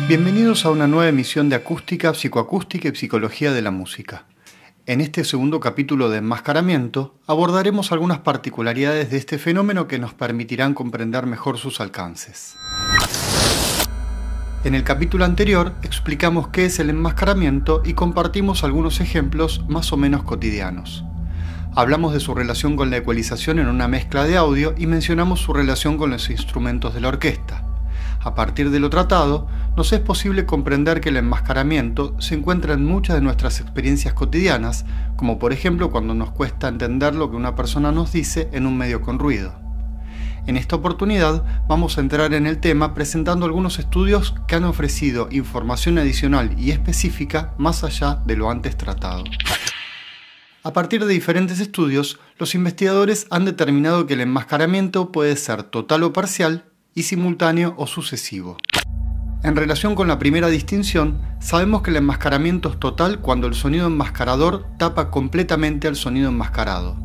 Bienvenidos a una nueva emisión de Acústica, Psicoacústica y Psicología de la Música. En este segundo capítulo de Enmascaramiento abordaremos algunas particularidades de este fenómeno que nos permitirán comprender mejor sus alcances. En el capítulo anterior explicamos qué es el enmascaramiento y compartimos algunos ejemplos más o menos cotidianos. Hablamos de su relación con la ecualización en una mezcla de audio y mencionamos su relación con los instrumentos de la orquesta. A partir de lo tratado, nos es posible comprender que el enmascaramiento se encuentra en muchas de nuestras experiencias cotidianas, como por ejemplo cuando nos cuesta entender lo que una persona nos dice en un medio con ruido. En esta oportunidad vamos a entrar en el tema presentando algunos estudios que han ofrecido información adicional y específica más allá de lo antes tratado. A partir de diferentes estudios, los investigadores han determinado que el enmascaramiento puede ser total o parcial y simultáneo o sucesivo. En relación con la primera distinción, sabemos que el enmascaramiento es total cuando el sonido enmascarador tapa completamente al sonido enmascarado.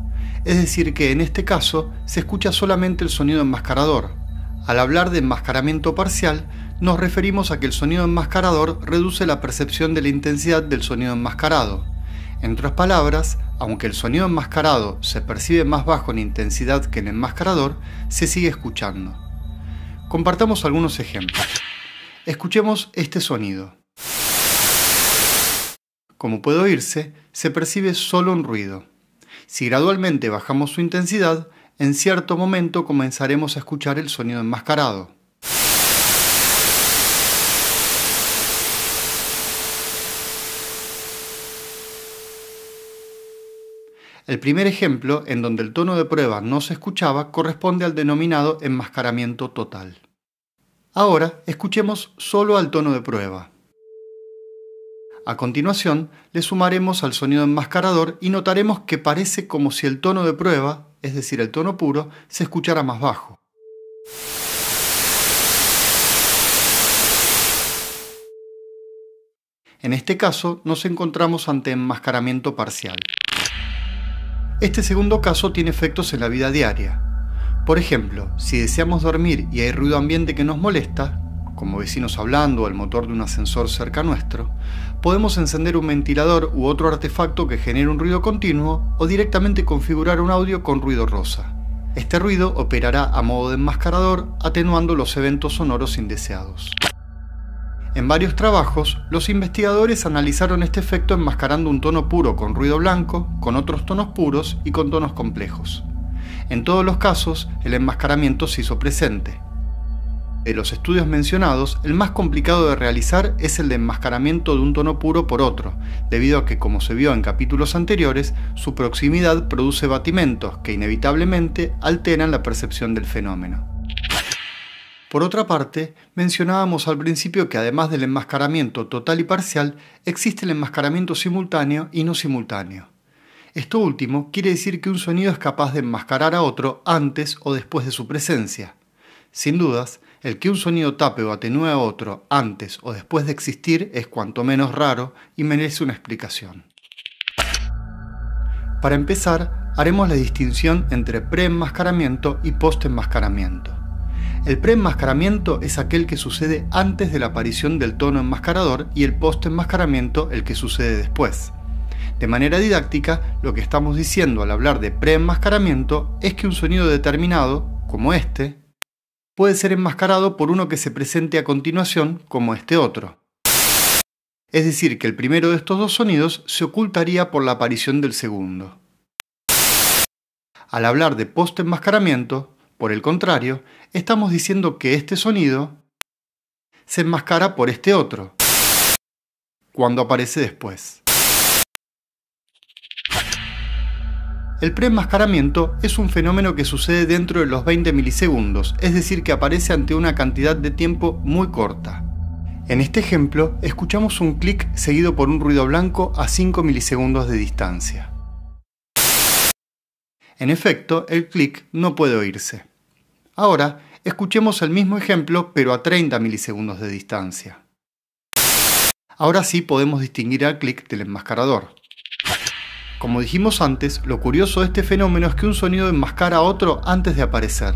Es decir que en este caso se escucha solamente el sonido enmascarador. Al hablar de enmascaramiento parcial, nos referimos a que el sonido enmascarador reduce la percepción de la intensidad del sonido enmascarado. En otras palabras, aunque el sonido enmascarado se percibe más bajo en intensidad que el enmascarador, se sigue escuchando. Compartamos algunos ejemplos. Escuchemos este sonido. Como puede oírse, se percibe solo un ruido. Si gradualmente bajamos su intensidad, en cierto momento comenzaremos a escuchar el sonido enmascarado. El primer ejemplo, en donde el tono de prueba no se escuchaba, corresponde al denominado enmascaramiento total. Ahora, escuchemos solo al tono de prueba. A continuación, le sumaremos al sonido enmascarador y notaremos que parece como si el tono de prueba, es decir, el tono puro, se escuchara más bajo. En este caso, nos encontramos ante enmascaramiento parcial. Este segundo caso tiene efectos en la vida diaria. Por ejemplo, si deseamos dormir y hay ruido ambiente que nos molesta, como vecinos hablando o el motor de un ascensor cerca nuestro, podemos encender un ventilador u otro artefacto que genere un ruido continuo o directamente configurar un audio con ruido rosa. Este ruido operará a modo de enmascarador, atenuando los eventos sonoros indeseados. En varios trabajos, los investigadores analizaron este efecto enmascarando un tono puro con ruido blanco, con otros tonos puros y con tonos complejos. En todos los casos, el enmascaramiento se hizo presente. De los estudios mencionados, el más complicado de realizar es el de enmascaramiento de un tono puro por otro, debido a que, como se vio en capítulos anteriores, su proximidad produce batimentos que inevitablemente alteran la percepción del fenómeno. Por otra parte, mencionábamos al principio que además del enmascaramiento total y parcial, existe el enmascaramiento simultáneo y no simultáneo. Esto último quiere decir que un sonido es capaz de enmascarar a otro antes o después de su presencia. Sin dudas, el que un sonido tape o atenúe a otro antes o después de existir es cuanto menos raro y merece una explicación. Para empezar, haremos la distinción entre preenmascaramiento y postenmascaramiento. El preenmascaramiento es aquel que sucede antes de la aparición del tono enmascarador y el postenmascaramiento el que sucede después. De manera didáctica, lo que estamos diciendo al hablar de preenmascaramiento es que un sonido determinado, como este, puede ser enmascarado por uno que se presente a continuación como este otro. Es decir, que el primero de estos dos sonidos se ocultaría por la aparición del segundo. Al hablar de postenmascaramiento, por el contrario, estamos diciendo que este sonido se enmascara por este otro, cuando aparece después. El preenmascaramiento es un fenómeno que sucede dentro de los 20 milisegundos, es decir, que aparece ante una cantidad de tiempo muy corta. En este ejemplo, escuchamos un clic seguido por un ruido blanco a 5 milisegundos de distancia. En efecto, el clic no puede oírse. Ahora, escuchemos el mismo ejemplo, pero a 30 milisegundos de distancia. Ahora sí podemos distinguir al clic del enmascarador. Como dijimos antes, lo curioso de este fenómeno es que un sonido enmascara a otro antes de aparecer.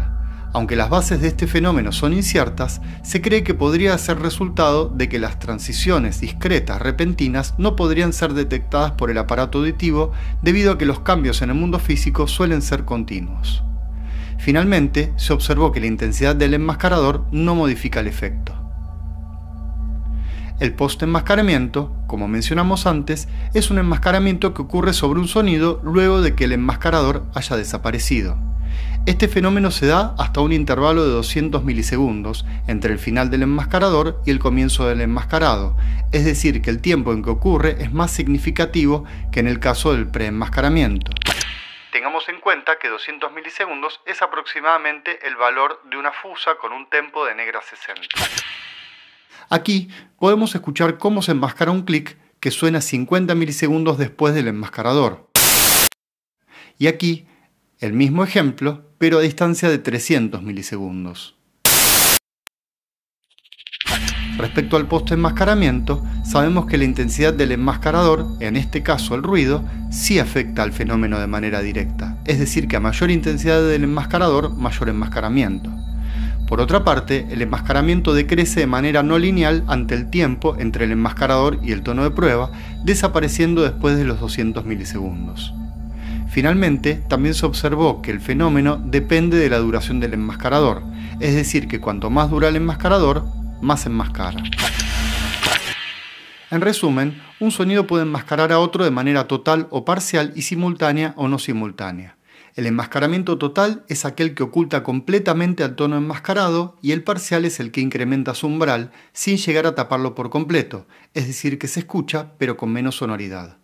Aunque las bases de este fenómeno son inciertas, se cree que podría ser resultado de que las transiciones discretas repentinas no podrían ser detectadas por el aparato auditivo debido a que los cambios en el mundo físico suelen ser continuos. Finalmente, se observó que la intensidad del enmascarador no modifica el efecto. El postenmascaramiento, como mencionamos antes, es un enmascaramiento que ocurre sobre un sonido luego de que el enmascarador haya desaparecido. Este fenómeno se da hasta un intervalo de 200 milisegundos entre el final del enmascarador y el comienzo del enmascarado, es decir, que el tiempo en que ocurre es más significativo que en el caso del preenmascaramiento. Tengamos en cuenta que 200 milisegundos es aproximadamente el valor de una fusa con un tempo de negra 60. Aquí podemos escuchar cómo se enmascara un clic que suena 50 milisegundos después del enmascarador. Y aquí, el mismo ejemplo, pero a distancia de 300 milisegundos. Respecto al postenmascaramiento, sabemos que la intensidad del enmascarador, en este caso el ruido, sí afecta al fenómeno de manera directa, es decir que a mayor intensidad del enmascarador, mayor enmascaramiento. Por otra parte, el enmascaramiento decrece de manera no lineal ante el tiempo entre el enmascarador y el tono de prueba, desapareciendo después de los 200 milisegundos. Finalmente, también se observó que el fenómeno depende de la duración del enmascarador, es decir que cuanto más dura el enmascarador, más enmascara. En resumen, un sonido puede enmascarar a otro de manera total o parcial y simultánea o no simultánea. El enmascaramiento total es aquel que oculta completamente al tono enmascarado y el parcial es el que incrementa su umbral sin llegar a taparlo por completo, es decir que se escucha pero con menos sonoridad.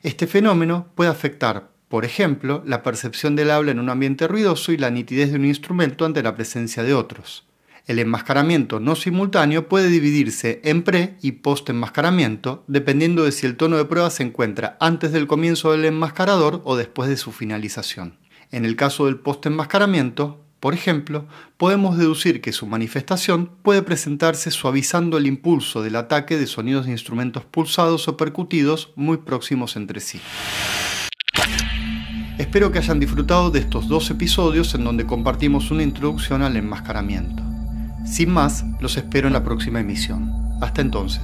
Este fenómeno puede afectar, por ejemplo, la percepción del habla en un ambiente ruidoso y la nitidez de un instrumento ante la presencia de otros. El enmascaramiento no simultáneo puede dividirse en pre- y post-enmascaramiento, dependiendo de si el tono de prueba se encuentra antes del comienzo del enmascarador o después de su finalización. En el caso del postenmascaramiento, por ejemplo, podemos deducir que su manifestación puede presentarse suavizando el impulso del ataque de sonidos de instrumentos pulsados o percutidos muy próximos entre sí. Espero que hayan disfrutado de estos 2 episodios en donde compartimos una introducción al enmascaramiento. Sin más, los espero en la próxima emisión. Hasta entonces.